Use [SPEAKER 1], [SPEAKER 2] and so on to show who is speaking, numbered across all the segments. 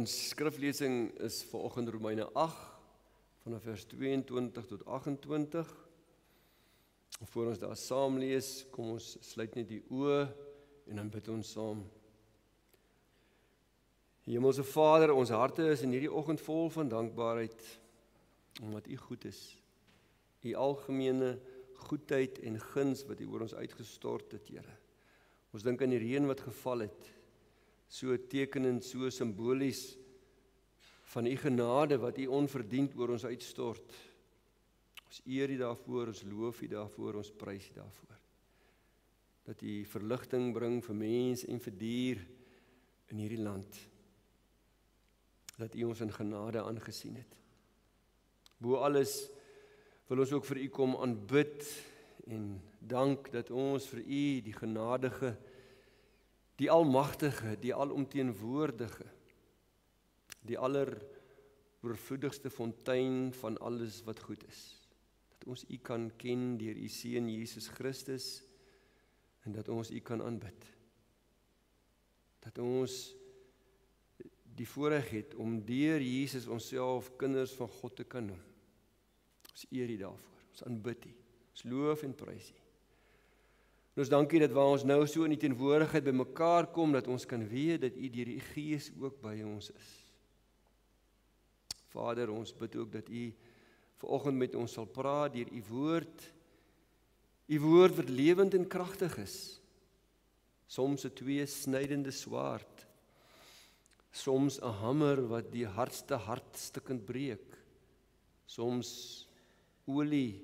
[SPEAKER 1] Ons skriflesing is vanoggend Romeine 8 vanaf vers 22 tot 28. Voor ons daar saam lees, kom ons sluit net die oë en dan bid ons saam. Hemelse Vader, ons harte is in hierdie oggend vol van dankbaarheid omdat U goed is. U algemene goedheid en guns wat U oor ons uitgestort het, Here. Ons dink aan die reën wat geval het, so tekenend, so simbolies van U genade wat U onverdiend oor ons uitstort. Ons eer U daarvoor, ons loof U daarvoor, ons prys U daarvoor. Dat U verligting bring vir mens en vir dier in hierdie land. Dat U ons in genade aangesien het. Bo alles wil ons ook vir U kom aanbid en dank dat ons vir U die genadige, die almagtige, die alomteenwoordige, die alleroorvloedigste fontein van alles wat goed is. Dat ons U kan ken deur U Seun Jesus Christus en dat ons U kan aanbid. Dat ons die voorreg het om deur Jesus onsself kinders van God te kan noem. Ons eer U daarvoor, ons aanbid U, ons loof en prys U. En ons dankie dat waar ons nou so in die teenwoordigheid bymekaar kom, dat ons kan weet dat U deur U Gees ook by ons is. Vader, ons bid ook dat U vanoggend met ons sal praat deur U woord wat lewend en kragtig is. Soms 'n tweesnydende swaard, soms 'n hamer wat die hardste hart stukkend breek, soms olie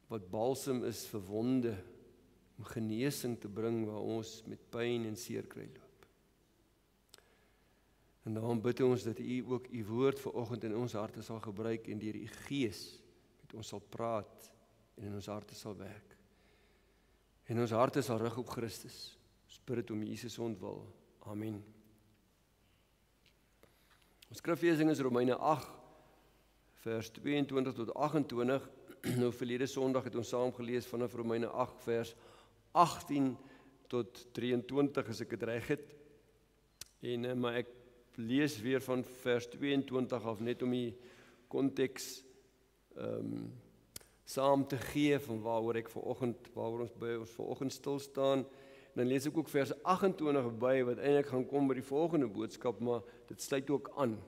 [SPEAKER 1] wat balsem is vir wonde, om genesing te bring waar ons met pyn en seer kry loop. En daarom bid ons dat U ook U woord vanoggend in ons harte sal gebruik en deur U Gees met ons sal praat en in ons harte sal werk. En ons harte sal rig op Christus. Ons bid dit om Jesus ontwil. Amen. Ons skriflesing is Romeine 8 vers 22 tot 28. Nou verlede Sondag het ons saam gelees vanaf Romeine 8 vers 18 tot 23 as ek dit reg het. En maar ek lees weer van vers 22 af net om die konteks saam te gee van waaroor ons vanoggend stil staan. En dan lees ek ook vers 28 by wat eintlik gaan kom by die volgende boodskap, maar dit sluit ook aan.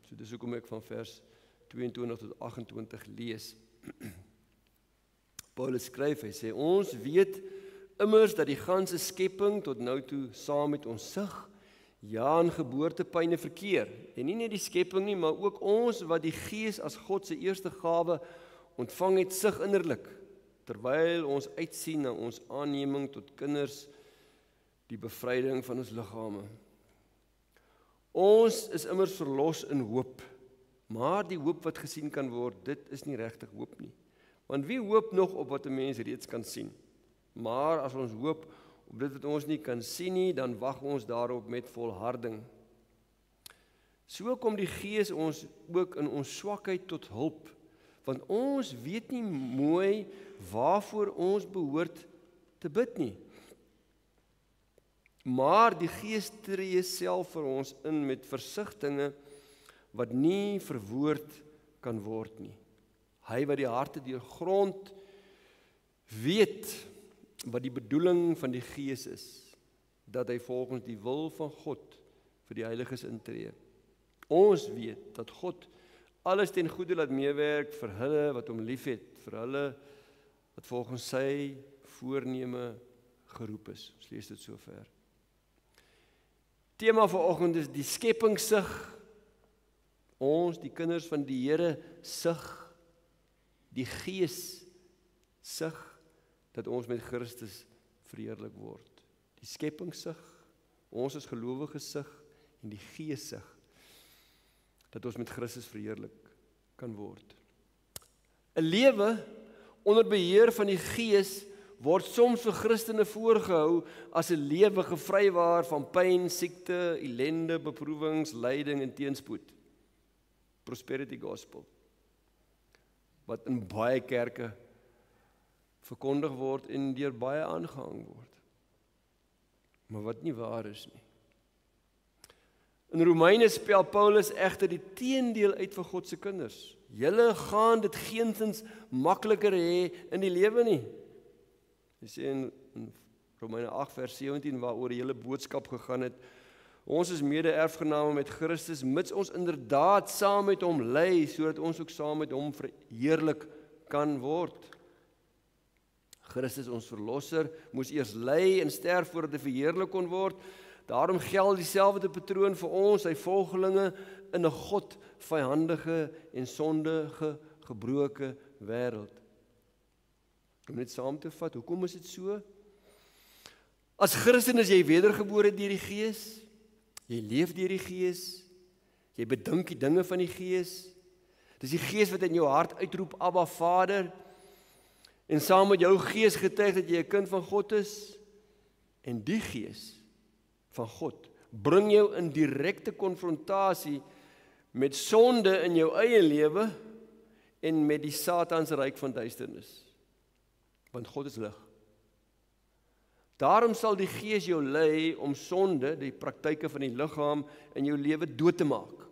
[SPEAKER 1] So dis hoekom ek van vers 22 tot 28 lees. Paulus skryf, hy sê, ons weet immers dat die ganse skepping tot nou toe saam met ons sug, ja in geboortepyne verkeer. En nie net die skepping nie, maar ook ons wat die Gees as God se eerste gawe ontvang het, sug innerlik, terwyl ons uitsien na ons aanneming tot kinders, die bevryding van ons liggame. Ons is immers verlos in hoop, maar die hoop wat gesien kan word, dit is nie regtig hoop nie. Want wie hoop nog op wat 'n mens reeds kan sien? Maar as ons hoop op dit wat ons nie kan sien nie, dan wag ons daarop met volharding. So kom die Gees ons ook in ons swakheid tot hulp, want ons weet nie mooi waarvoor ons behoort te bid nie. Maar die Gees tree self vir ons in met versigtinge wat nie verwoord kan word nie. Hy wat die harte deurgrond weet wat die bedoeling van die Gees is, dat hy volgens die wil van God vir die heiliges intree. Ons weet dat God alles ten goeie laat meewerk vir hulle wat hom liefhet, vir hulle wat volgens sy voorneme geroep is. Ons lees dit sover. Tema vanoggend is die skeppingsig. Ons, die kinders van die Here, sug, die Gees sug, dat ons met Christus verheerlik word. Die skeppingsig, ons as gelowiges sug, en die Gees sug, dat ons met Christus verheerlik kan word. 'n Lewe onder beheer van die Gees word soms vir Christene voorgehou as 'n lewe gevrywaar van pyn, siekte, ellende, beproewings, lyding en teenspoed. Prosperity gospel, wat in baie kerke verkondig word en deur baie aangehang word, maar wat nie waar is nie. In Romeine spel Paulus egter die teendeel uit vir God se kinders. Julle gaan dit geensins makliker hê in die lewe nie. Hy sê in Romeine 8 vers 17 waaroor die hele boodskap gegaan het, ons is mede-erfgename met Christus, mits ons inderdaad saam met hom ly, sodat ons ook saam met hom verheerlik kan word. Christus, ons verlosser, moes eers ly en sterf voordat hy verheerlik kon word. Daarom geld dieselfde patroon vir ons, sy volgelinge, in 'n God vyhandige en sondige, gebroke wêreld. Om net saam te vat, hoekom is dit so? As Christen is jy wedergebore deur die Gees, jy leef deur die Gees, jy bedink die dinge van die Gees. Dis die Gees wat in jou hart uitroep, Abba Vader, en saam met jou Gees getuig dat jy 'n kind van God is, en die Gees van God bring jou in direkte konfrontasie met sonde in jou eie lewe en met die Sataanse ryk van duisternis. Want God is lig. Daarom sal die Gees jou lei om sonde, die praktyke van die liggaam in jou lewe dood te maak.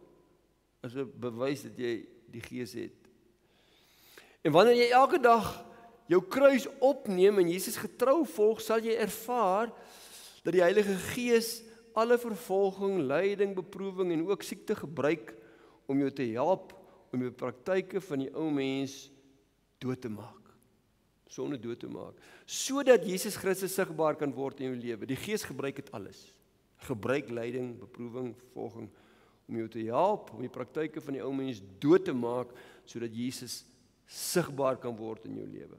[SPEAKER 1] As 'n bewys dat jy die Gees het. En wanneer jy elke dag jou kruis opneem en Jesus getrou volg, sal jy ervaar dat die Heilige Gees alle vervolging, lyding, beproewing en ook siekte gebruik om jou te help om jou praktyke van die ou mens dood te maak. Sonde dood te maak. Sodat Jesus Christus sigbaar kan word in jou lewe. Die Gees gebruik dit alles. Gebruik lyding, beproewing, vervolging om jou te help om die praktyke van die ou mens dood te maak sodat Jesus sigbaar kan word in jou lewe.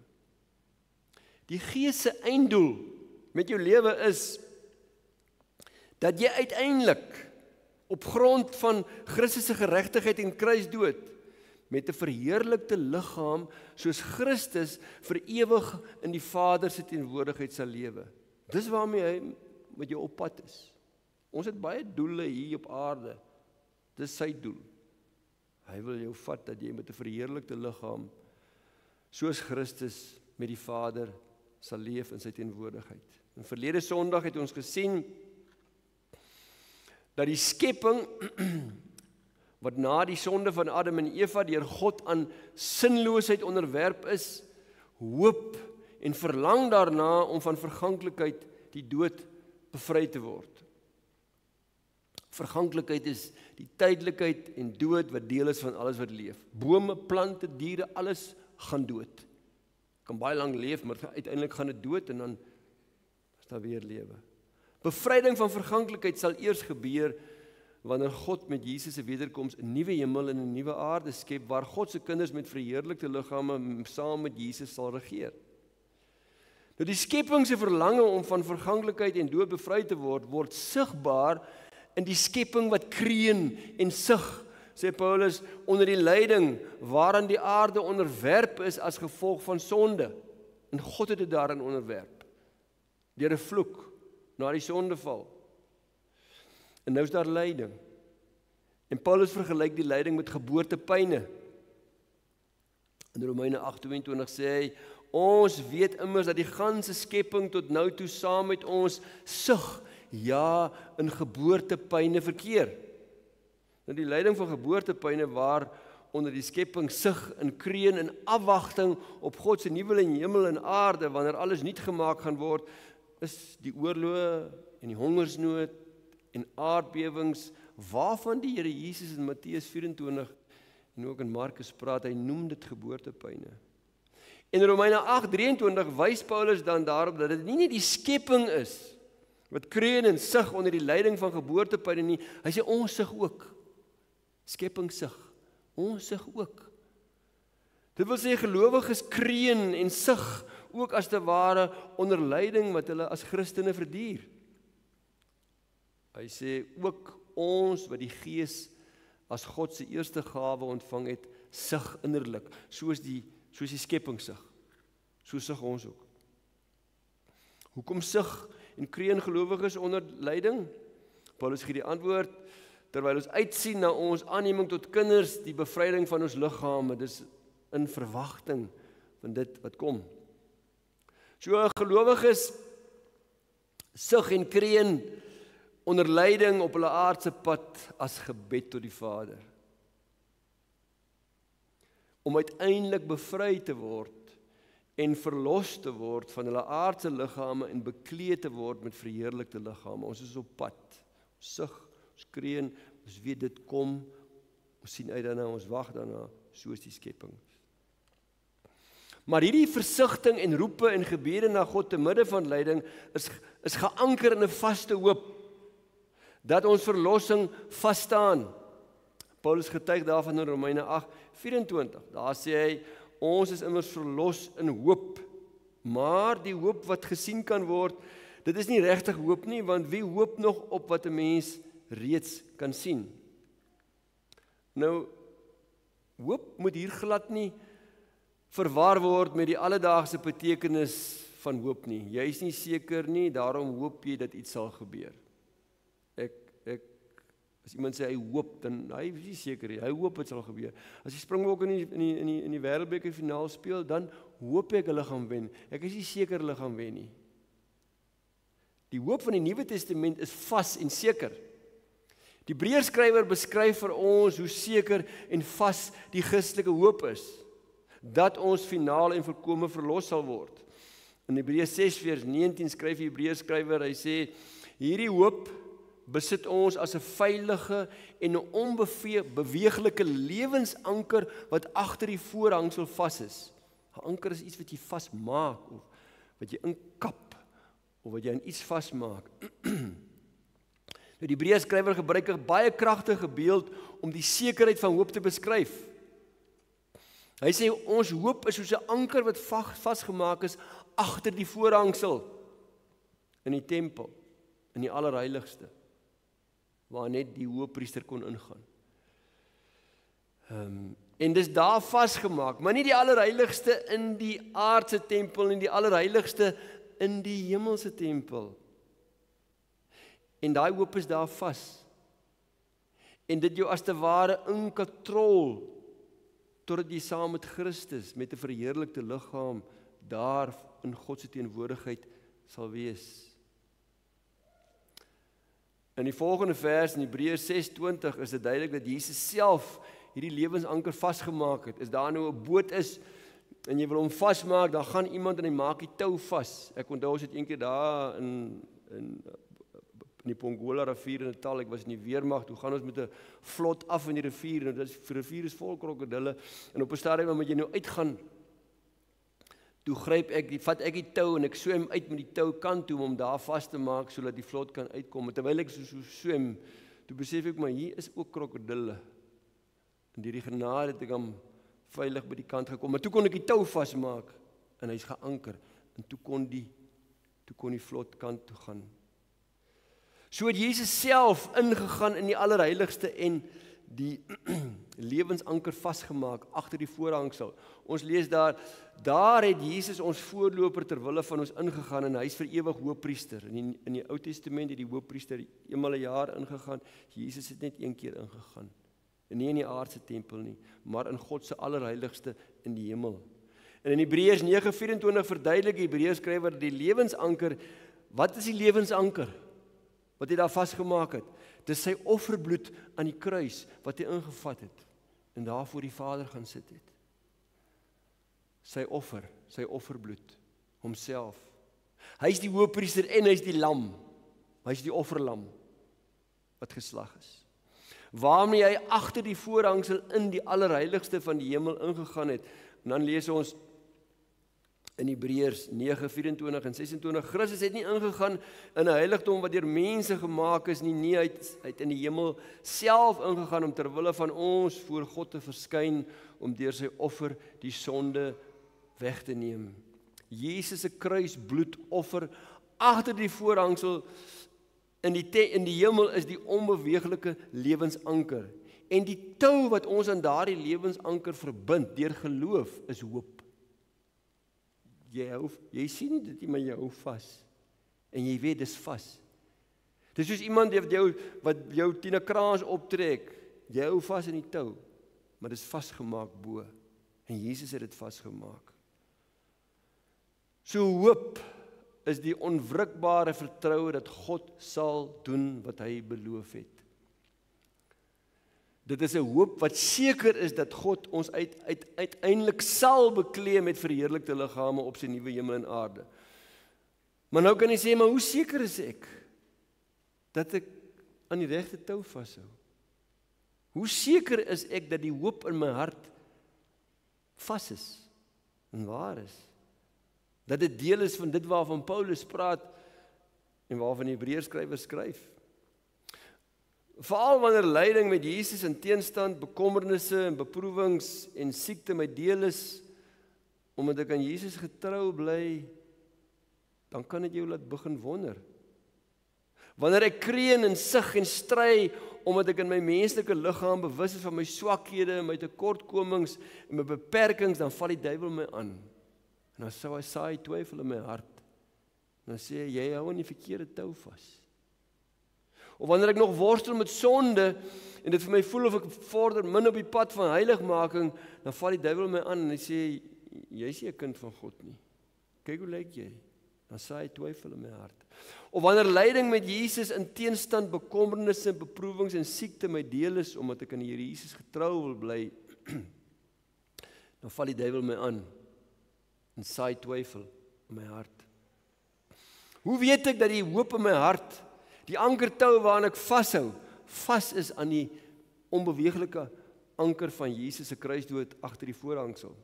[SPEAKER 1] Die Gees se einddoel met jou lewe is dat jy uiteindelik op grond van Christus se geregtigheid en kruisdood met 'n verheerlikte liggaam soos Christus vir ewig in die Vader se teenwoordigheid sal lewe. Dis waarmee hy met jou op pad is. Ons het baie doele hier op aarde. Dis sy doel. Hy wil jou vat dat jy met 'n verheerlikte liggaam soos Christus met die Vader sal leef in sy teenwoordigheid. En verlede Sondag het ons gesien dat die skepping wat na die sonde van Adam en Eva deur God aan sinloosheid onderwerp is, hoop en verlang daarna om van verganklikheid, die dood, bevry te word. Verganklikheid is die tydelikheid en dood wat deel is van alles wat leef. Bome, plante, diere, alles gaan dood. Kan baie lank leef, maar uiteindelik gaan dit dood en dan is daar weer lewe. Bevryding van verganklikheid sal eers gebeur wanneer God met Jesus se wederkoms 'n nuwe hemel en 'n nuwe aarde skep waar God se kinders met verheerlikte liggame saam met Jesus sal regeer. Nou die skepping se verlange om van verganklikheid en dood bevry te word sigbaar in die skepping wat kreun en sug, sê Paulus, onder die lyding waaraan die aarde onderwerp is as gevolg van sonde. En God het dit daarin onderwerp. Deur 'n vloek na die sondeval. En nou is daar lyding. En Paulus vergelyk die lyding met geboortepyne. In Romeine 8:22 sê hy, ons weet immers dat die ganse skepping tot nou toe saam met ons sug, ja, in geboortepyne verkeer. Nou die lyding van geboortepyne waar onder die skepping sug in kreun in afwagting op God se nuwe hemel en aarde wanneer alles nuut gemaak gaan word, is die oorloë en die hongersnood en aardbewings waarvan die Here Jesus in Matteus 24 en ook in Markus praat, hy noem dit geboortepyne. En Romeine 8:23 wys Paulus dan daarop dat dit nie net die skepping is wat kreun en sug onder die lyding van geboortepyne nie, hy sê ons sug ook. Skepping sug, ons sug ook. Dit wil sê gelowiges kreun en sug ook as te ware onder lyding wat hulle as Christene verduur. Hy sê ook ons wat die Gees as God se eerste gawe ontvang het, sug innerlik, soos die skepping sug. So sug ons ook. Hoekom sug en kreun gelowiges onder lyding? Paulus gee die antwoord, terwyl ons uitsien na ons aanneming tot kinders, die bevryding van ons liggame, dis in verwagting van dit wat kom. So gelowiges sug en kreun onder lyding op hulle aardse pad as gebed tot die Vader. Om uiteindelik bevry te word en verlos te word van hulle aardse liggame en bekleed te word met verheerlikte liggame. Ons is op pad. Ons sug, ons kreun, ons weet dit kom, ons sien uit daarna, ons wag daarna, soos die skepping. Maar hierdie versigtiging en roepe en gebede na God te midde van lyding is geanker in 'n vaste hoop dat ons verlossing vas staan. Paulus getuig daarvan in Romeine 8:24. Daar sê hy, ons is immers verlos in hoop, maar die hoop wat gesien kan word, dit is nie regtig hoop nie, want wie hoop nog op wat 'n mens reeds kan sien? Nou, hoop moet hier glad nie verwar word met die alledaagse betekenis van hoop nie. Jy is nie seker nie, daarom hoop jy dat iets sal gebeur. As iemand sê hy hoop, dan hy is nie seker nie. Hy hoop dit sal gebeur. As die Springbokke in die Wêreldbeker finaal speel, dan hoop ek hulle gaan wen. Ek is nie seker hulle gaan wen nie. Die hoop van die Nuwe Testament is vas en seker. Die Hebreërskrywer beskryf vir ons hoe seker en vas die Christelike hoop is, dat ons finaal en volkome verlos sal word. In Hebreërs 6 vers 19 skryf die Hebreërskrywer, hy sê, hierdie hoop besit ons as 'n veilige en 'n onbeweeglike lewensanker wat agter die voorhangsel vas is. 'n Anker is iets wat jy vasmaak of wat jy inkap of wat jy aan iets vasmaak. Nou die Hebreërskrywer gebruik 'n baie kragtige beeld om die sekerheid van hoop te beskryf. Hy sê ons hoop is soos 'n anker wat vasgemaak is agter die voorhangsel in die tempel, in die allerheiligste, waar net die hoëpriester kon ingaan. En dis daar vasgemaak, maar nie die allerheiligste in die aardse tempel en die allerheiligste in die hemelse tempel. En daai hoop is daar vas. En dit jou as te ware in kontrol totdat jy saam met Christus met 'n verheerlikte liggaam daar in God se teenwoordigheid sal wees. In die volgende vers in Hebreërs 6:20 is dit duidelik dat Jesus self hierdie lewensanker vasgemaak het. As daar nou 'n boot is en jy wil hom vasmaak, dan gaan iemand en hy maak die tou vas. Ek onthou ons het eendag daar in die Pongola rivier in Natal, ek was in die weermag, toe gaan ons met 'n vlot af in die rivier, en die rivier is vol krokodille, en op 'n stadium moet jy nou uitgaan. Toe vat ek die tou en ek swem uit met die tou kant toe om hom daar vas te maak sodat die vlot kan uitkom. En terwyl ek so swem, toe besef ek maar hier is ook krokodille. En deur die genade het ek hom veilig by die kant gekom. Maar toe kon ek die tou vasmaak en hy's geanker. En toe kon die vlot kant toe gaan. So het Jesus self ingegaan in die allerheiligste en die lewensanker vasgemaak agter die voorhangsel. Ons lees daar het Jesus ons voorloper ter wille van ons ingegaan en hy is vir ewig hoëpriester. In die Ou Testament het die hoëpriester eenmal 'n jaar ingegaan. Jesus het net een keer ingegaan. En nie in die aardse tempel nie, maar in God se allerheiligste in die hemel. En in Hebreërs 9:24 verduidelik die Hebreërskrywer die lewensanker. Wat is die lewensanker wat hy daar vasgemaak het? Dis sy offerbloed aan die kruis wat hy ingevat het en daar voor die Vader gaan sit het. Sy offerbloed, homself. Hy is die hoëpriester en hy is die lam. Hy is die offerlam wat geslag is. Waarmee hy agter die voorhangsel in die allerheiligste van die hemel ingegaan het. En dan lees ons in Hebreërs 9:24 en 26, Christus het nie ingegaan in 'n heiligdom wat deur mense gemaak is nie, hy het in die hemel self ingegaan om ter wille van ons voor God te verskyn, om deur sy offer die sonde weg te neem. Jesus se kruisbloedoffer agter die voorhangsel in die hemel is die onbeweeglike lewensanker. En die tou wat ons aan daardie lewensanker verbind deur geloof is hoop. Jy sien nie dit nie, maar jy hou vas. En jy weet dis vas. Dis soos iemand wat jou teen 'n kraans optrek. Jy hou vas in die tou, maar dis vasgemaak bo. En Jesus het dit vasgemaak. So hoop is die onwrikbare vertroue dat God sal doen wat hy beloof het. Dit is 'n hoop wat seker is dat God ons uiteindelik sal bekleed met verheerlikte liggame op sy nuwe hemel en aarde. Maar nou kan jy sê, maar hoe seker is ek dat ek aan die regte tou vashou? Hoe seker is ek dat die hoop in my hart vas is en waar is? Dat dit deel is van dit waarvan Paulus praat en waarvan die Hebreërskrywer skryf. Veral wanneer lyding met Jesus in teenstand, bekommernisse en beproewings en siekte my deel is, omdat ek aan Jesus getrou bly, dan kan dit jou laat begin wonder. Wanneer ek kreun en sug en stry, omdat ek in my menslike liggaam bewus is van my swakhede en my tekortkomings en my beperkings, dan val die duiwel my aan. En dan sou hy saai twyfel in my hart. Dan sê hy, jy hou aan die verkeerde tou vas. Of wanneer ek nog worstel met sonde en dit vir my voel of ek vorder min op die pad van heiligmaking, dan val die duiwel my aan en hy sê, jy is nie 'n kind van God nie. Kyk hoe lyk jy? Dan saai hy twyfel in my hart. Of wanneer lyding met Jesus in teenstand, bekommernisse, beproewings en siekte my deel is, omdat ek aan die Here Jesus getrou wil bly, dan val die duiwel my aan en saai twyfel in my hart. Hoe weet ek dat die hoop in my hart, die ankertou waaraan ek vashou, vas is aan die onbeweeglike anker van Jesus se kruisdood agter die voorhangsel?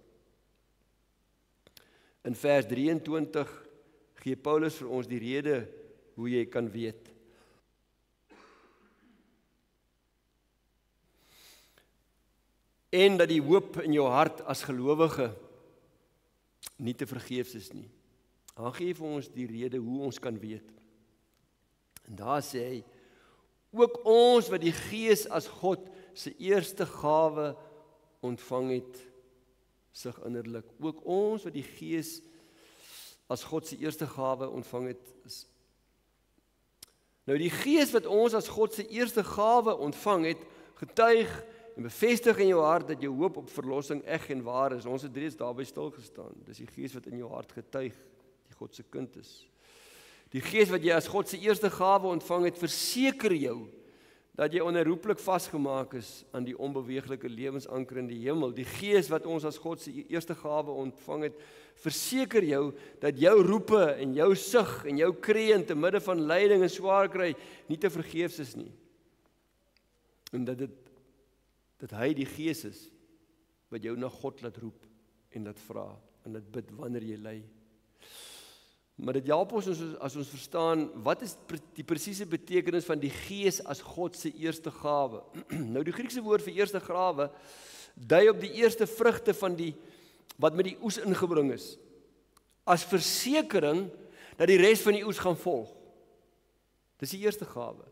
[SPEAKER 1] In vers 23 gee Paulus vir ons die rede hoe jy kan weet. En dat die hoop in jou hart as gelowige nie te vergeefs is nie. Hy gee vir ons die rede hoe ons kan weet. En daar sê hy, ook ons wat die Gees as God se eerste gawe ontvang het, sig innerlik. Ook ons wat die Gees as God se eerste gawe ontvang het, is nou die Gees wat ons as God se eerste gawe ontvang het, getuig en bevestig in jou hart dat jou hoop op verlossing eg en waar is. Ons het reeds daarby stil gestaan. Dis die Gees wat in jou hart getuig, die God se kind is. Die Gees wat jy as God se eerste gawe ontvang het, verseker jou dat jy onherroepelik vasgemaak is aan die onbeweeglike lewensanker in die hemel. Die Gees wat ons as God se eerste gawe ontvang het, verseker jou dat jou roepe en jou sug en jou kreun te midde van lyding en swaar kry nie te vergeefs is nie. En dat hy die Gees is wat jou na God laat roep en laat vra en laat bid wanneer jy ly. Maar dit help ons as ons verstaan wat is die presiese betekenis van die Gees as God se eerste gawe. Nou die Griekse woord vir eerste gawe dui op die eerste vrugte van die wat met die oes ingebring is, as versekering dat die res van die oes gaan volg. Dis die eerste gawe.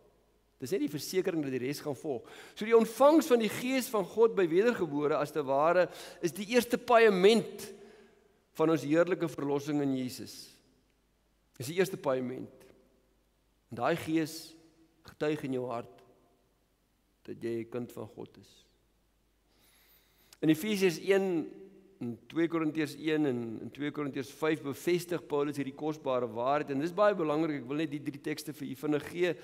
[SPEAKER 1] Dis net die versekering dat die res gaan volg. So die ontvangs van die Gees van God by wedergebore as te ware is die eerste paaiement van ons heerlike verlossing in Jesus. Dis die eerste paaiement. En daai Gees getuig in jou hart dat jy 'n kind van God is. In Efesiërs 1 in 2 Korintiërs 1 en in 2 Korintiërs 5 bevestig Paulus hierdie kosbare waarheid en dis baie belangrik. Ek wil net die 3 tekste vir u vinnig gee.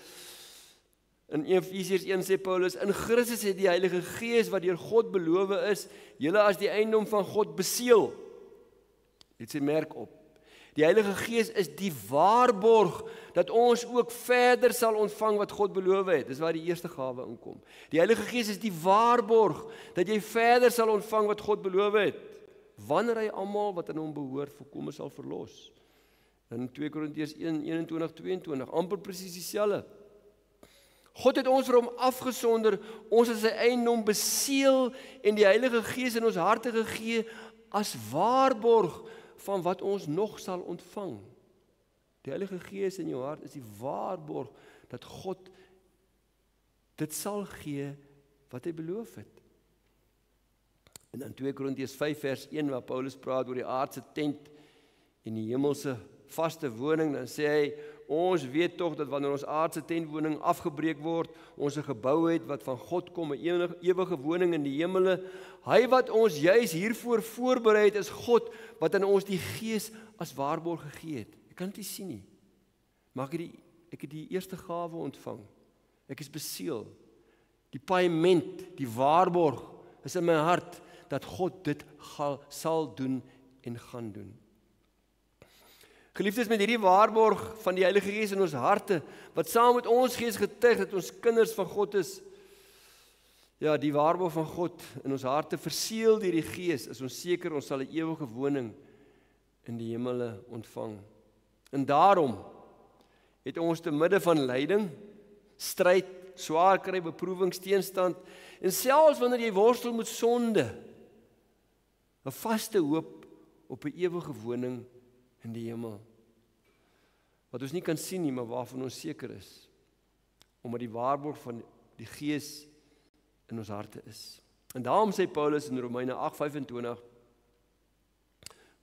[SPEAKER 1] In Efesiërs 1 sê Paulus, in Christus het die Heilige Gees wat deur God beloof is, julle as die eiendom van God beseël. Dit sê merk op. Die Heilige Gees is die waarborg dat ons ook verder sal ontvang wat God beloof het. Dis waar die eerste gawe inkom. Die Heilige Gees is die waarborg dat jy verder sal ontvang wat God beloof het, wanneer hy almal wat aan hom behoort volkome sal verlos. In 2 Korintiërs 1:21-22, amper presies dieselfde. God het ons vir hom afgesonder, ons as sy eiendom beseël en die Heilige Gees in ons harte gegee as waarborg van wat ons nog sal ontvang. Die Heilige Gees in jou hart is die waarborg dat God dit sal gee wat hy beloof het. En dan 2 Korintiërs 5 vers 1 waar Paulus praat oor die aardse tent en die hemelse vaste woning, dan sê hy, ons weet tog dat wanneer ons aardse tentwoning afgebreek word, ons 'n gebou het wat van God kom, 'n ewige woning in die hemele. Hy wat ons juis hiervoor voorberei het, is God wat aan ons die Gees as waarborg gegee het. Ek kan dit nie sien nie. Maar ek het die eerste gawe ontvang. Ek is beseël. Die paaiement, die waarborg is in my hart dat God dit sal doen en gaan doen. Geliefdes, met hierdie waarborg van die Heilige Gees in ons harte, wat saam met ons gees getuig dat ons kinders van God is, ja, die waarborg van God in ons harte verseël deur die Gees, is ons seker ons sal 'n ewige woning in die hemele ontvang. En daarom het ons te midde van lyding, stryd, swaar kry, beproewings, teenstand, en selfs wanneer jy worstel met sonde, 'n vaste hoop op 'n ewige woning in die hemel. Wat ons nie kan sien nie, maar waarvan ons seker is, omdat die waarborg van die Gees in ons harte is. En daarom sê Paulus in Romeine 8:25,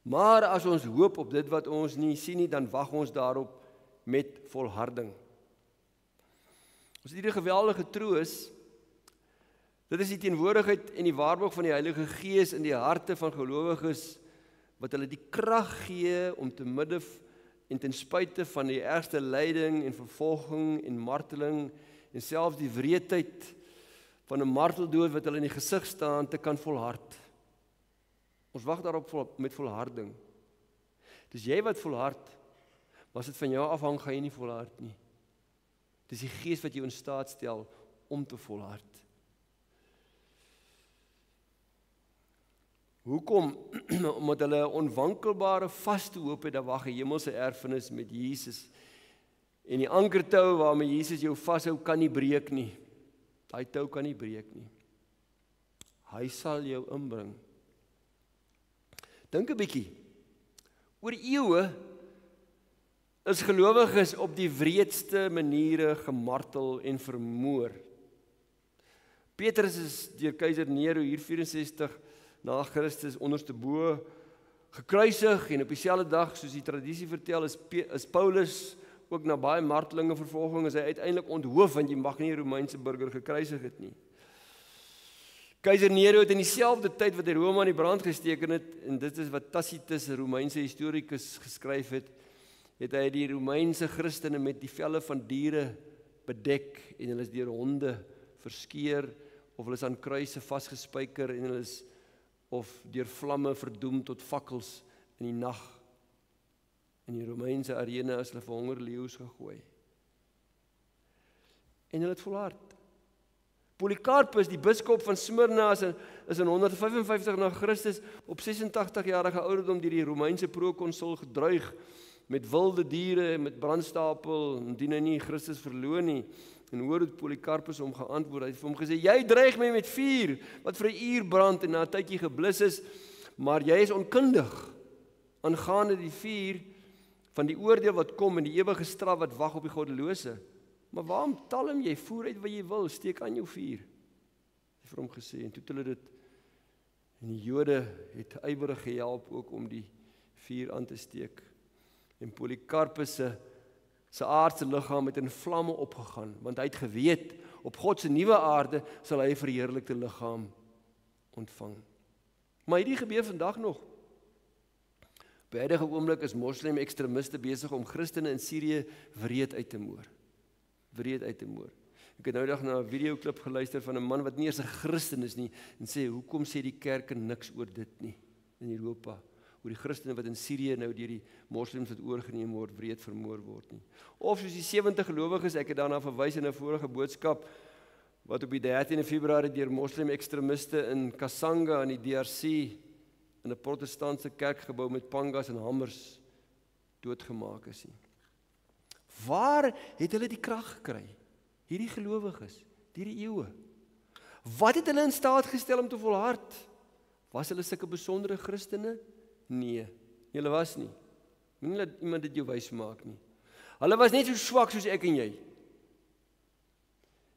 [SPEAKER 1] maar as ons hoop op dit wat ons nie sien nie, dan wag ons daarop met volharding. Ons het hier 'n geweldige troos. Dit is die teenwoordigheid en die waarborg van die Heilige Gees in die harte van gelowiges, wat hulle die krag gee om te midde en ten spyte van die ergste lyding en vervolging en marteling en selfs die wreedheid van 'n marteldood wat hulle in die gesig staan, te kan volhard. Ons wag daarop met volharding. Dis jy wat volhard, maar as dit van jou afhang, gaan jy nie volhard nie. Dis die Gees wat jou in staat stel om te volhard. Hoekom? Omdat hulle 'n onwankelbare vaste hoop het, daar wag 'n hemelse erfenis met Jesus. En die ankertou waarmee Jesus jou vashou, kan nie breek nie. Daai tou kan nie breek nie. Hy sal jou inbring. Dink 'n bietjie. Oor eeue is gelowiges op die wreedste maniere gemartel en vermoor. Petrus is deur keiser Nero hier 64 na Christus onderste bo gekruisig en op dieselfde dag, soos die tradisie vertel, is Paulus ook na baie martelinge en vervolging is hy uiteindelik onthoof, want jy mag nie 'n Romeinse burger gekruisig het nie. Keiser Nero het in dieselfde tyd wat hy Rome aan die brand gesteek het, en dit is wat Tacitus, 'n Romeinse historikus, geskryf het hy die Romeinse Christene met die velle van diere bedek en hulle is deur honde verskeer of hulle is aan kruise vasgespijker en hulle is of deur vlamme verdoem tot fakkels in die nag. In die Romeinse arena is hulle vir hongerleeu's gegooi. En hulle het volhard. Polycarpus, die biskop van Smyrna, is in 155 na Christus op 86-jarige ouderdom deur die Romeinse prokonsul gedreig met wilde diere, met brandstapel, indien hy nie Christus verloon nie. En hoor hoe Polycarpus hom geantwoord, hy het vir hom gesê, jy dreig my met vuur, wat vir 'n uur brand en na 'n tydjie geblus is, maar jy is onkundig aangaande die vuur van die oordeel wat kom en die ewige straf wat wag op die goddelose. Maar waarom talm jy, voer uit wat jy wil, steek aan jou vuur? Hy het vir hom gesê, en toe het hulle dit, en die Jode het ywerig gehelp ook om die vuur aan te steek. En Polycarpus se aardse liggaam het in vlamme opgegaan, want hy het geweet, op God se nuwe aarde sal hy 'n verheerlikte liggaam ontvang. Maar hierdie gebeur vandag nog. Op die huidige oomblik is moslem ekstremiste besig om Christene in Sirië wreed uit te moor. Wreed uit te moor. Ek het nou dag na 'n videoklip geluister van 'n man wat nie eens 'n Christen is nie, en sê, hoekom sê die kerke niks oor dit nie in Europa? Oor die Christene wat in Sirië nou deur die moslems wat oorgeneem word, wreed vermoor word nie. Of soos die 70 gelowiges, ek het daarna verwys in 'n vorige boodskap, wat op die 13de Februarie deur moslem ekstremiste in Kasanga in die DRC, in 'n protestantse kerkgebou met pangas en hammers doodgemaak is nie. Waar het hulle die krag gekry? Hierdie gelowiges, hierdie eeue. Wat het hulle in staat gestel om te volhard? Was hulle sulke besondere Christene? Nee, hulle was nie. Moenie laat iemand dit jou wys maak nie. Hulle was net so swak soos ek en jy.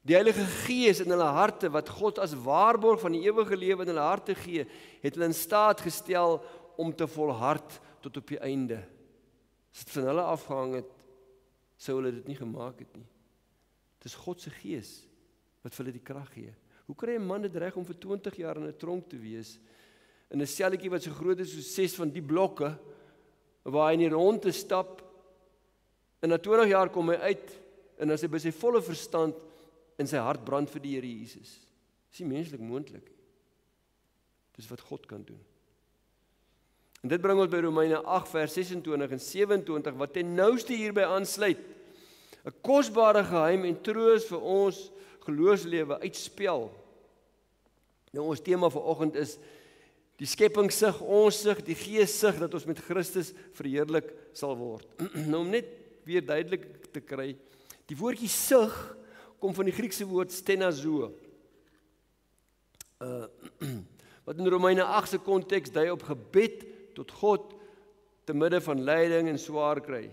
[SPEAKER 1] Die Heilige Gees in hulle harte, wat God as waarborg van die ewige lewe in hulle harte gee, het hulle in staat gestel om te volhard tot op die einde. As dit van hulle afgehang het, sou hulle dit nie gemaak het nie. Dit is God se Gees wat vir hulle die krag gee. Hoe kry 'n man dit reg om vir 20 jaar in 'n tronk te wees, in 'n selletjie wat so groot is soos 6 van die blokke, waar hy in die ronde stap, en na 20 jaar kom hy uit, en as hy by sy volle verstand, in sy hart brand vir die Here Jesus. Dis nie menslik moontlik. Dis wat God kan doen. En dit bring ons by Romeine 8 vers 26 en 27, wat ten nouste hierby aansluit. 'n Kosbare geheim en troos vir ons geloofslewe uitspel. Nou ons tema vanoggend is die skepingssig, ons sig, die geessig, dat ons met Christus verheerlik sal word. Nou om net weer duidelik te kry, die woordjie sig kom van die Griekse woord stenazo. Wat in Romeine 8 se konteks dui op gebed tot God te midde van lyding en swaar kry.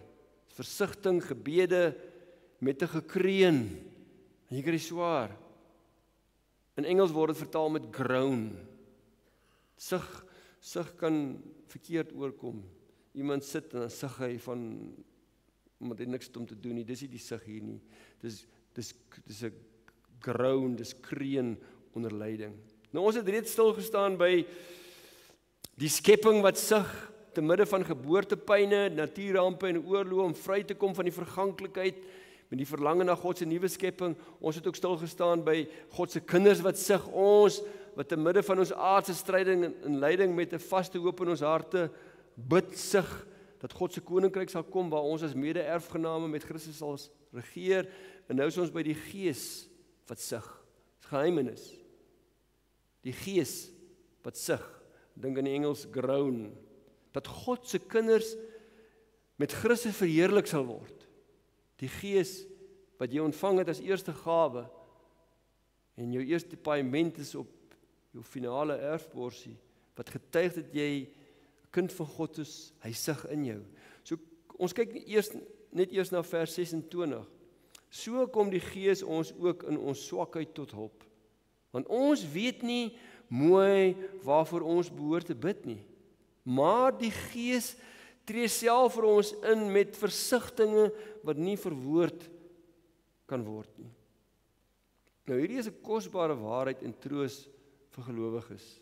[SPEAKER 1] Versigtiging, gebede met 'n gekreun. En jy kry swaar. In Engels word dit vertaal met groan. Sug kan verkeerd oorkom. Iemand sit en dan sug hy van omdat hy niks om te doen nie. Dis nie die sug hier nie. Dis dis 'n groan, dis kreun onder lyding. Nou ons het reeds stilgestaan by die skepping wat sug te midde van geboortepyne, natuurrampe en oorloë om vry te kom van die verganklikheid met die verlange na God se nuwe skepping. Ons het ook stilgestaan by God se kinders wat sug, ons wat te midde van ons aardse stryding en lyding met 'n vaste hoop in ons harte bid sug dat God se koninkryk sal kom waar ons as mede-erfgename met Christus sal regeer. En nou is ons by die Gees wat sug. Dis geheimenis. Die Gees wat sug. Dink in die Engels groan. Dat God se kinders met Christus verheerlik sal word. Die Gees wat jy ontvang het as eerste gawe en jou eerste paaiement is op jou finale erfborsie, wat getuig dat jy 'n kind van God is, hy sug in jou. So ons kyk net eers na vers 26. So kom die Gees ons ook in ons swakheid tot hulp. Want ons weet nie mooi waarvoor ons behoort te bid nie. Maar die Gees tree self vir ons in met versigtinge wat nie verwoord kan word nie. Nou hierdie is 'n kosbare waarheid en troos vir gelowiges.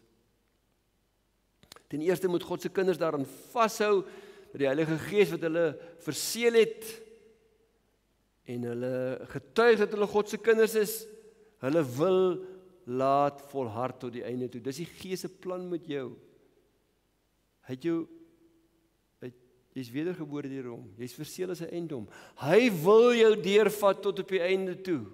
[SPEAKER 1] Ten eerste moet God se kinders daaraan vashou dat die Heilige Gees wat hulle verseël het en hulle getuig dat hulle God se kinders is, hulle wil laat volhard tot die einde toe. Dis die Gees se plan met jou. Jy's wedergebore deur hom. Jy's verseël as 'n eiendom. Hy wil jou deurvat tot op die einde toe.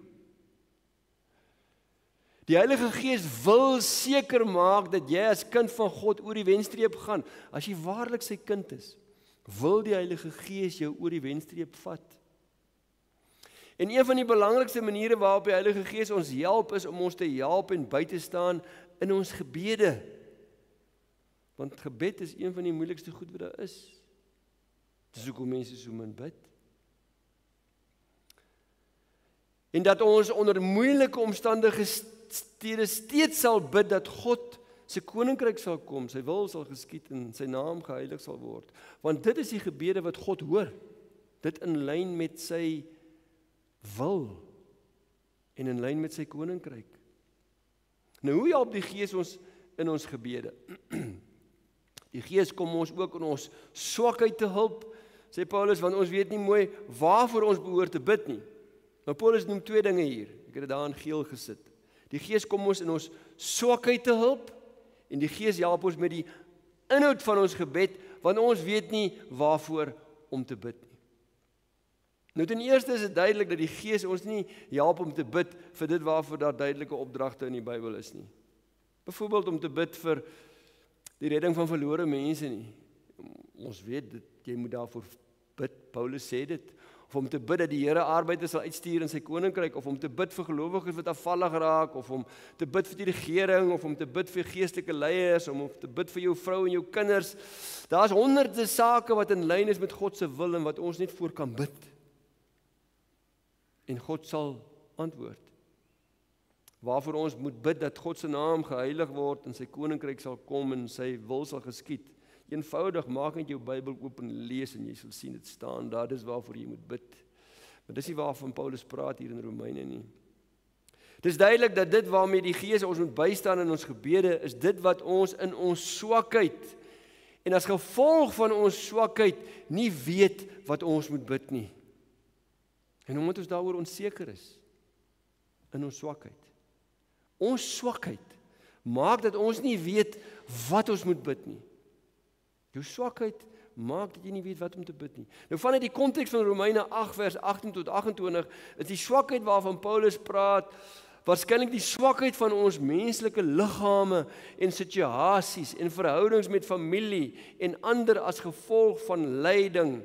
[SPEAKER 1] Die Heilige Gees wil seker maak dat jy as kind van God oor die wenstreep gaan. As jy waarlik sy kind is, wil die Heilige Gees jou oor die wenstreep vat. En een van die belangrikste maniere waarop die Heilige Gees ons help is om ons te help en by te staan in ons gebede. Want gebed is een van die moeilikste goed wat daar is. Dis hoekom mense so min bid. En dat ons onder moeilike omstandighede steeds sal bid dat God sy koninkryk sal kom, sy wil sal geskied en sy naam geheilig sal word. Want dit is die gebede wat God hoor. Dit in lyn met sy wil en in lyn met sy koninkryk. Nou hoe help die Gees ons in ons gebede? Die Gees kom ons ook in ons swakheid te hulp, sê Paulus, want ons weet nie mooi waarvoor ons behoort te bid nie. Nou Paulus noem twee dinge hier, ek het dit daar in geel gesit. Die Gees kom ons in ons swakheid te hulp, en die Gees help ons met die inhoud van ons gebed, want ons weet nie waarvoor om te bid nie. Nou ten eerste is dit duidelik dat die Gees ons nie help om te bid vir dit waarvoor daar duidelike opdragte in die Bybel is nie. Byvoorbeeld om te bid vir die redding van verlore mense nie. Ons weet dit, jy moet daarvoor bid, Paulus sê dit. Of om te bid dat die Here arbeiders sal uitstuur in sy koninkryk, of om te bid vir gelowiges wat afvallig raak, of om te bid vir die regering, of om te bid vir geestelike leiers, om te bid vir jou vrou en jou kinders. Daar's honderde sake wat in lyn is met God se wil en wat ons net voor kan bid. En God sal antwoord. Waarvoor ons moet bid dat God se naam geheilig word en sy koninkryk sal kom en sy wil sal geskied. Eenvoudig, maak net jou Bybel oop en lees en jy sal sien dit staan daar, dis waarvoor jy moet bid. Maar dis nie waarvan Paulus praat hier in Romeine nie. Dis duidelik dat dit waarmee die Gees ons moet bystaan in ons gebede, is dit wat ons in ons swakheid en as gevolg van ons swakheid nie weet wat ons moet bid nie. En omdat ons daaroor onseker is in ons swakheid. Ons swakheid maak dat ons nie weet wat ons moet bid nie. Jou swakheid maak dat jy nie weet wat om te bid nie. Nou vanuit die konteks van Romeine 8 vers 18 tot 28 is die swakheid waarvan Paulus praat waarskynlik die swakheid van ons menslike liggame en situasies en verhoudings met familie en ander as gevolg van lyding,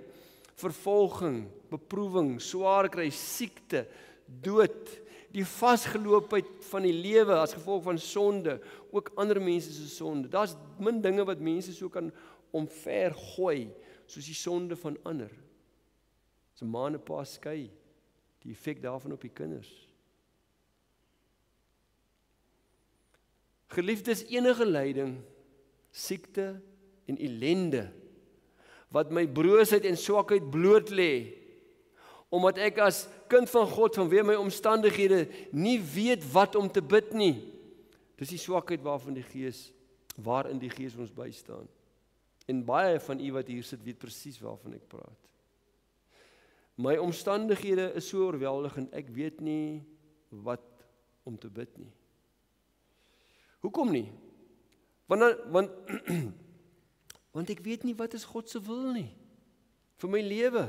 [SPEAKER 1] vervolging, beproewing, swaar kry, siekte, dood, die vasgeloopheid van die lewe as gevolg van sonde, ook ander mense se sonde. Daar's min dinge wat mense so kan omvergooi, soos die sonde van ander. As 'n ma en 'n pa skei, die effek daarvan op die kinders. Geliefdes, enige lyding, siekte en ellende, wat my broosheid en swakheid bloot lê, omdat ek as kind van God, vanweë my omstandighede, nie weet wat om te bid nie. Dis die swakheid waarin die Gees ons bystaan. En baie van u wat hier sit, weet presies waarvan ek praat. My omstandighede is so oorweldigend, ek weet nie wat om te bid nie. Hoekom nie? Want ek weet nie wat is God se wil nie, vir my lewe.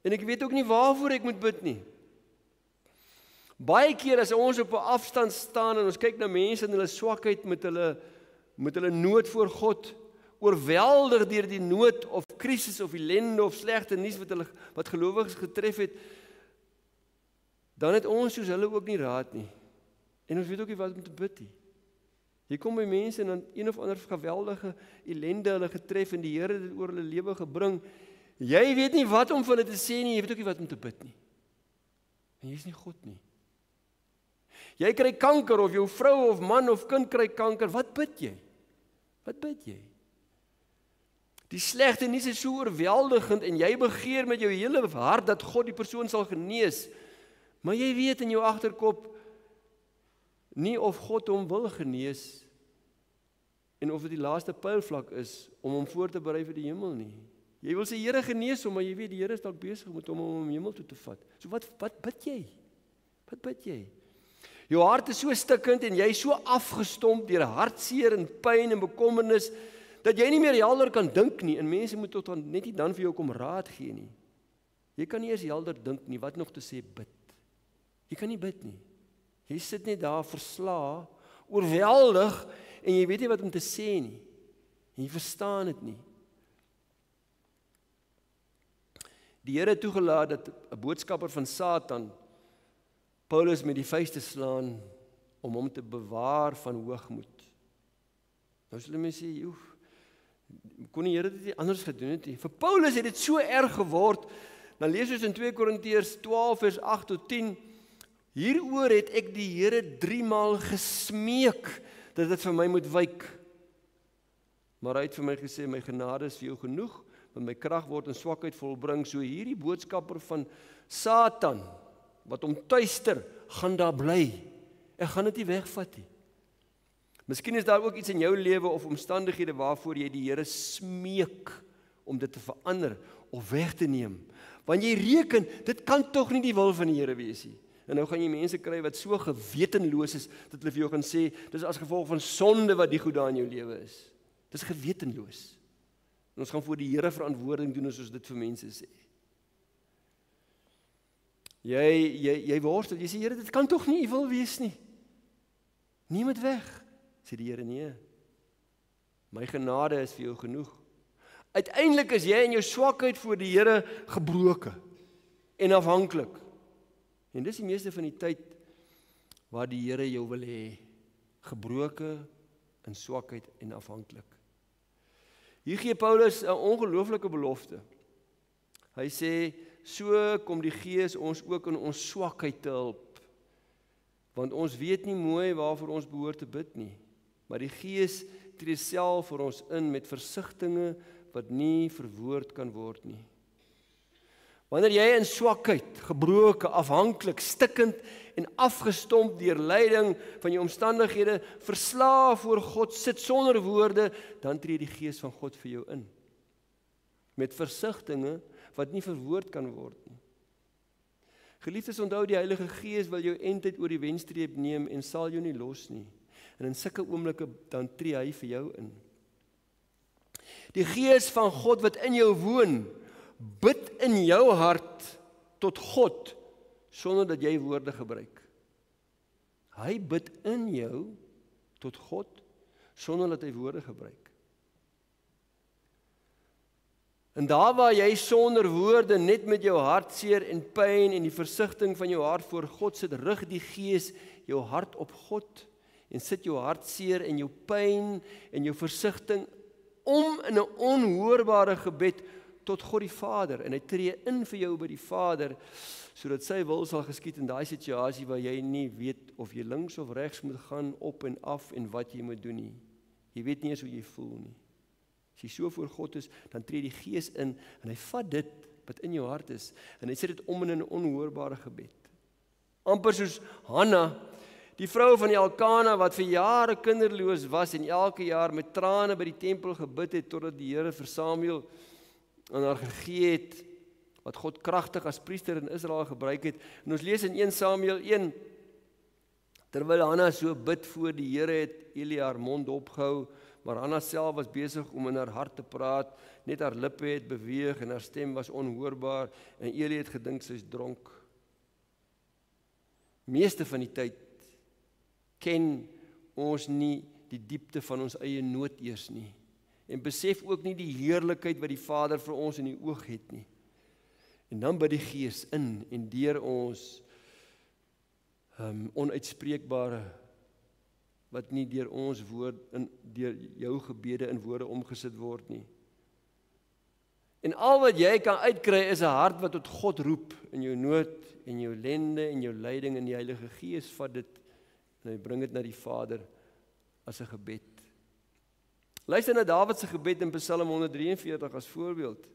[SPEAKER 1] En ek weet ook nie waarvoor ek moet bid nie. Baie keer as ons op 'n afstand staan en ons kyk na mense in hulle swakheid met hulle nood voor God, oorweldig deur die nood of krisis of ellende of slegte nuus wat gelowiges getref het, dan het ons soos hulle ook nie raad nie. En ons weet ook nie wat om te bid nie. Jy kom by mense en dan een of ander geweldige ellende hulle getref en die Here het dit oor hulle lewe gebring. Jy weet nie wat om vir hulle te sê nie, jy weet ook nie wat om te bid nie. En jy is nie God nie. Jy kry kanker of jou vrou of man of kind kry kanker, wat bid jy? Wat bid jy? Die slegte nuus is so oorweldigend en jy begeer met jou hele hart dat God die persoon sal genees. Maar jy weet in jou agterkop nie of God hom wil genees en of dit die laaste pylvlak is om hom voor te berei vir die hemel nie. Jy wil sê Here genees hom, maar jy weet die Here is dalk besig met hom hemel toe te vat. So wat bid jy? Wat bid jy? Jou hart is so stikkend en jy is so afgestomp deur hartseer en pyn en bekommernis dat jy nie meer helder kan dink nie en mense moet tot dan net nie dan vir jou kom raad gee nie. Jy kan nie eers helder dink nie, wat nog te sê bid. Jy kan nie bid nie. Jy sit net daar verslae, oorweldig en jy weet nie wat om te sê nie. En jy verstaan dit nie. Die Here het toegelaat dat 'n boodskapper van Satan Paulus met die vuis te slaan om hom te bewaar van hoogmoed. Nou sal mense sê, kon die Here dit nie anders gedoen het nie. Vir Paulus het dit so erg geword. Dan lees ons in 2 Korintiërs 12 vers 8 tot 10. Hieroor het ek die Here 3 maal gesmeek dat dit vir my moet wyk. Maar hy het vir my gesê, my genade is vir jou genoeg, want my krag word in swakheid volbring. So hierdie boodskapper van Satan wat hom tuister, gaan daar bly. Ek gaan dit nie wegvat nie. Miskien is daar ook iets in jou lewe of omstandighede waarvoor jy die Here smeek om dit te verander of weg te neem. Want jy reken, dit kan tog nie die wil van die Here wees nie. En nou gaan jy mense kry wat so gewetenloos is, dat hulle vir jou gaan sê, dis as gevolg van sonde wat die goed daar in jou lewe is. Dis gewetenloos. En ons gaan voor die Here verantwoording doen as ons dit vir mense sê. Jy worstel, jy sê, Here, dit kan tog nie u wil wees nie. Neem dit weg. Sê die Here, nee. My genade is vir jou genoeg. Uiteindelik is jy in jou swakheid voor die Here gebroken en afhanklik. En dis die meeste van die tyd waar die Here jou wil hê, gebroken in swakheid en afhanklik. Hier gee Paulus 'n ongelooflike belofte. Hy sê, so kom die Gees ons ook in ons swakheid te help. Want ons weet nie mooi waarvoor ons behoort te bid nie. Maar die Gees tree self vir ons in met versigtinge wat nie verwoord kan word nie. Wanneer jy in swakheid, gebroken, afhanklik, stikkend en afgestomp deur lyding van jou omstandighede, verslae voor God sit sonder woorde, dan tree die Gees van God vir jou in. Met versigtinge wat nie verwoord kan word nie. Geliefdes, onthou die Heilige Gees wil jou eintlik oor die wenstreep neem en sal jou nie los nie. En in sulke oomblikke dan tree hy vir jou in. Die Gees van God wat in jou woon, bid in jou hart tot God sonder dat jy woorde gebruik. Hy bid in jou tot God sonder dat hy woorde gebruik. En daar waar jy sonder woorde net met jou hartseer en pyn en die versigtiging van jou hart voor God sit, rig die Gees jou hart op God en sit jou hartseer en jou pyn en jou versigtiging om in 'n onhoorbare gebed tot God die Vader, en hy tree in vir jou by die Vader, sodat sy wil sal geskied in daai situasie waar jy nie weet of jy links of regs moet gaan, op en af, en wat jy moet doen nie. Jy weet nie eens hoe jy voel nie. As jy so voor God is, dan tree die Gees in, en hy vat dit wat in jou hart is. En hy sê dit om in 'n onhoorbare gebed. Amper soos Hanna, die vrou van Elkana wat vir jare kinderloos was en elke jaar met trane by die tempel gebid het totdat die Here vir Samuel aan haar gegee het, wat God kragtig as priester in Israel gebruik het. En ons lees in 1 Samuel 1, terwyl Hanna so bid voor die Here het Eli haar mond opgehou, maar Hanna self was besig om in haar hart te praat, net haar lippe het beweeg en haar stem was onhoorbaar en Eli het gedink sy is dronk. Meeste van die tyd ken ons nie die diepte van ons eie nood eers nie en besef ook nie die heerlikheid wat die Vader vir ons in die oog het nie. En dan bid die Gees in en deur ons onuitspreekbare wat nie deur ons woord deur jou gebede in woorde omgesit word nie. En al wat jy kan uitkry is 'n hart wat tot God roep in jou nood, en jou ellende en jou lyding, en die Heilige Gees vat dit en hy bring dit na die Vader as 'n gebed. Luister na Dawid se gebed in Psalm 143 as voorbeeld.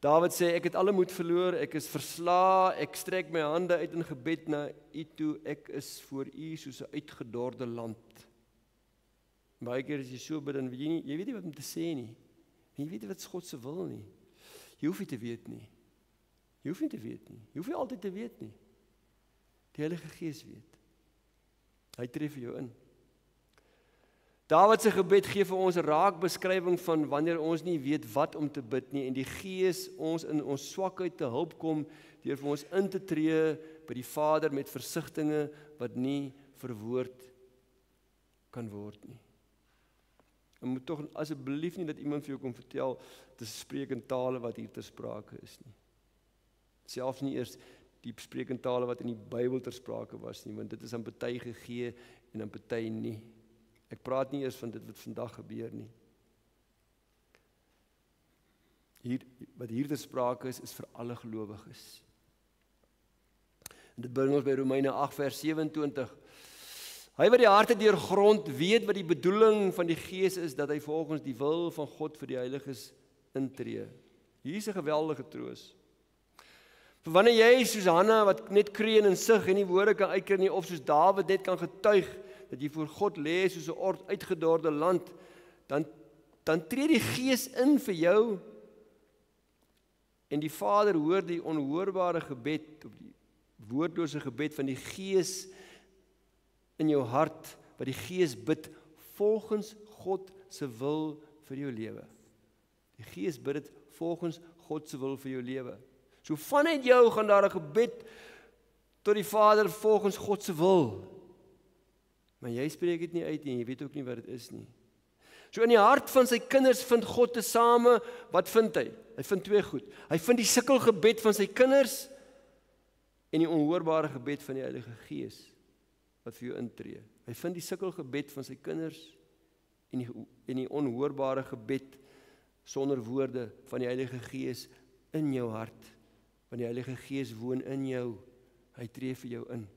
[SPEAKER 1] Dawid sê, ek het alle moed verloor, ek is verslae, ek strek my hande uit in gebed na U toe, ek is voor U soos 'n uitgedorde land. Baie keer as jy so bid, dan jy weet nie wat om te sê nie. Jy weet nie wat God se wil nie. Jy hoef nie te weet nie. Jy hoef nie te weet nie. Jy hoef nie altyd te weet nie. Die Heilige Gees weet. Hy tref vir jou in. Dawid se gebed gee vir ons 'n raakbeskrywing van wanneer ons nie weet wat om te bid nie en die Gees ons in ons swakheid te hulp kom deur vir ons in te tree by die Vader met versigtinge wat nie verwoord kan word nie. En moet tog asseblief nie dat iemand vir jou kom vertel te spreek in tale wat hier ter sprake is nie. Selfs nie eers die spreek in tale wat in die Bybel ter sprake was nie, want dit is aan party gegee en aan party nie. Ek praat nie eers van dit wat vandag gebeur nie. Wat hier ter sprake is vir alle gelowiges. En dit bring ons by Romeine 8 vers 27. Hy wat die harte deurgrond weet wat die bedoeling van die Gees is, dat hy volgens die wil van God vir die heiliges intree. Hier is 'n geweldige troos. Vir wanneer jy soos Hanna wat net kreun en sug en nie woorde kan uitkry nie, of soos Dawid net kan getuig dat jy voor God lê soos 'n uitgedorde land, dan tree die Gees in vir jou en die Vader hoor die onhoorbare gebed, of die woordlose gebed van die Gees in jou hart, wat die Gees bid volgens God se wil vir jou lewe. Die Gees bid dit volgens God se wil vir jou lewe. So vanuit jou gaan daar 'n gebed tot die Vader volgens God se wil. Maar jy spreek dit nie uit nie, jy weet ook nie wat dit is nie. So in die hart van sy kinders vind God tesame, wat vind hy? Hy vind twee goed. Hy vind die sukkelgebed van sy kinders en die onhoorbare gebed van die Heilige Gees wat vir jou intree. Hy vind die sukkelgebed van sy kinders en die onhoorbare gebed sonder woorde van die Heilige Gees in jou hart. Want die Heilige Gees woon in jou. Hy tree vir jou in.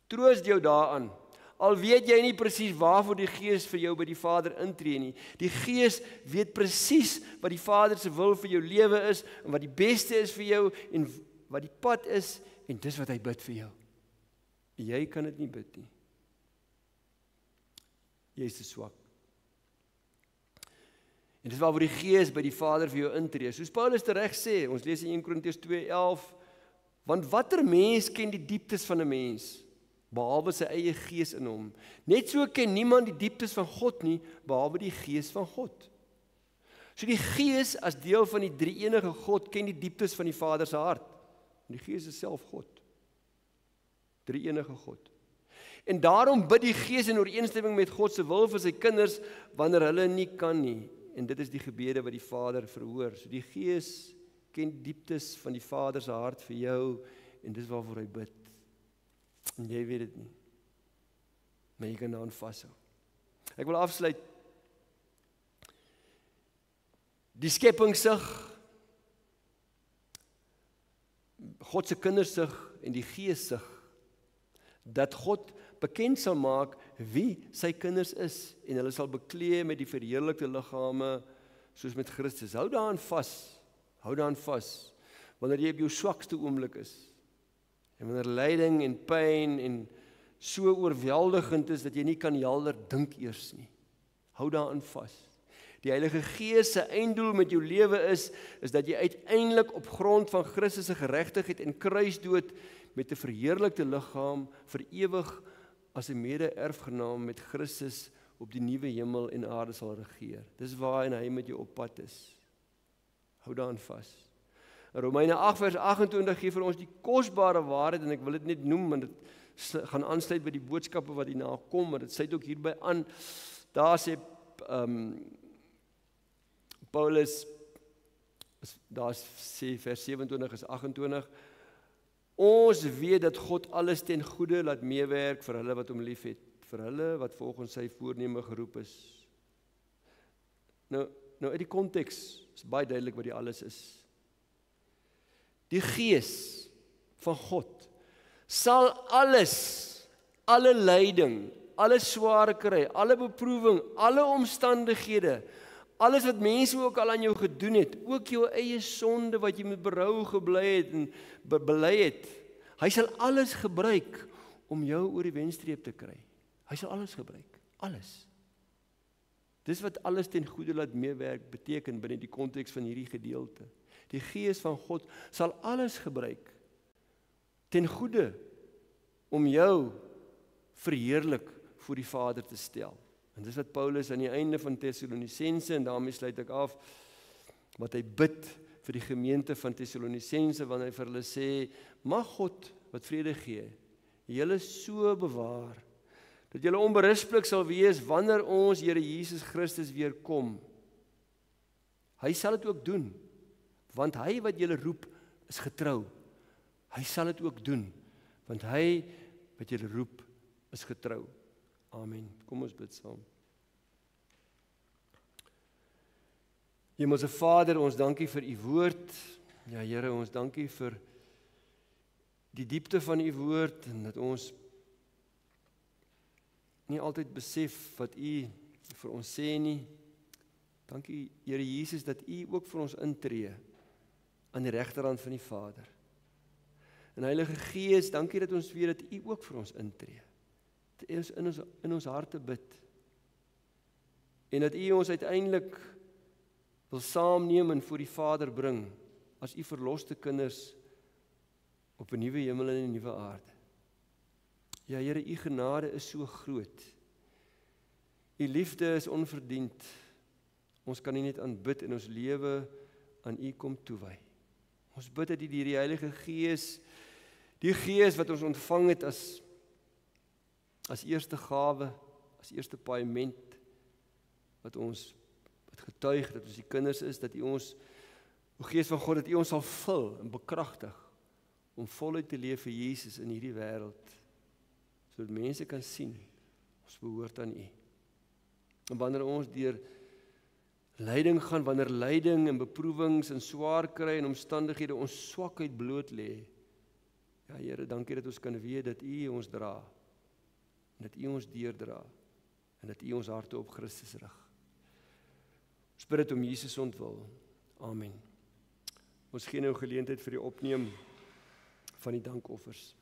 [SPEAKER 1] Troost jou daaraan. Al weet jy nie presies waarvoor die Gees vir jou by die Vader intree nie. Die Gees weet presies wat die Vader se wil vir jou lewe is en wat die beste is vir jou en wat die pad is en dis wat hy bid vir jou. Jy kan dit nie bid nie. Jy is te swak. En dis waarvoor die Gees by die Vader vir jou intree. Soos Paulus tereg sê, ons lees in 1 Korintiërs 2:11, want watter mens ken die dieptes van 'n mens, behalwe sy eie gees in hom? Net so ken niemand die dieptes van God nie, behalwe die Gees van God. So die Gees as deel van die drie-enige God ken die dieptes van die Vader se hart. Die Gees is self God. Drie-enige God. En daarom bid die Gees in ooreenstemming met God se wil vir sy kinders wanneer hulle nie kan nie. En dit is die gebede wat die Vader verhoor. So die Gees ken die dieptes van die Vader se hart vir jou en dis waarvoor hy bid. En jy weet dit nie. Maar jy kan daaraan vashou. Ek wil afsluit. Die skeppingsig, God se kindersig en die Geessig, dat God bekend sal maak wie sy kinders is en hulle sal beklee met die verheerlikte liggame soos met Christus. Hou daaraan vas Hou daaraan vas. Wanneer jy op jou swakste oomblik is, en wanneer lyding en pyn en so oorweldigend is, dat jy nie kan helder dink eers nie. Hou daaraan vas. Die Heilige Gees se einddoel met jou lewe is dat jy uiteindelik op grond van Christus se geregtigheid en kruisdood met 'n verheerlikte liggaam vir ewig as 'n mede-erfgenaam met Christus op die nuwe hemel en aarde sal regeer. Dis waarin hy met jou op pad is. Hou daaraan vas. Romeine 8 vers 28 gee vir ons die kosbare waarheid, en ek wil dit net noem, want dit gaan aansluit by die boodskappe wat hierna kom, maar dit sluit ook hierby aan. Daar sê Paulus, daar sê vers 27 is 28, ons weet dat God alles ten goeie laat meewerk vir hulle wat hom liefhet, vir hulle wat volgens sy voorneme geroep is. Nou uit die konteks is baie duidelik wat die alles is. Die Gees van God sal alles, alle lyding, alle swaar kry, alle beproewing, alle omstandighede, alles wat mense ook al aan jou gedoen het, ook jou eie sonde wat jy met berou gebly het en bely het, hy sal alles gebruik om jou oor die wenstreep te kry. Hy sal alles gebruik, alles. Dis wat alles ten goeie laat meewerk beteken binne die konteks van hierdie gedeelte. Die Gees van God sal alles gebruik ten goeie om jou verheerlik voor die Vader te stel. En dis wat Paulus aan die einde van Tessalonisense, en daarmee sluit ek af, wat hy bid vir die gemeente van Tessalonisense, wanneer hy vir hulle sê, mag God wat vrede gee, julle so bewaar, dat julle onberispelik sal wees wanneer ons Here Jesus Christus weer kom. Hy sal dit ook doen, want hy wat julle roep is getrou. Hy sal dit ook doen, want hy wat julle roep is getrou. Amen. Kom ons bid saam. Hemelse Vader, ons dankie vir u woord. Ja, Here, ons dankie vir die diepte van u woord, en dat ons nie altyd besef wat u vir ons sê nie. Dankie, Here Jesus, dat u ook vir ons intree aan die regterhand van die Vader. En Heilige Gees, dankie dat ons weet dat u ook vir ons intree. Dat u in ons harte bid. En dat u ons uiteindelik wil saamneem en voor die Vader bring as u verloste kinders op 'n nuwe hemel en 'n nuwe aarde. Ja, Here, u genade is so groot. U liefde is onverdiend. Ons kan u net aanbid en ons lewe aan u kom toewy. Ons bid dat u deur die Heilige Gees, die Gees wat ons ontvang het as eerste gawe, as eerste paaiement, wat getuig dat ons die kinders is, dat u ons, o Gees van God, dat u ons sal vul en bekragtig om voluit te leef vir Jesus in hierdie wêreld, sodat mense kan sien, ons behoort aan u. En wanneer ons deur lyding gaan, wanneer lyding en beproewings en swaar kry en omstandighede ons swakheid bloot lê, ja Here, dankie dat ons kan weet dat u ons dra, en dat u ons deurdra, en dat u ons harte op Christus rig. Ons bid dit om Jesus ontwil. Amen. Ons gee nou geleentheid vir die opneem van die dankoffers.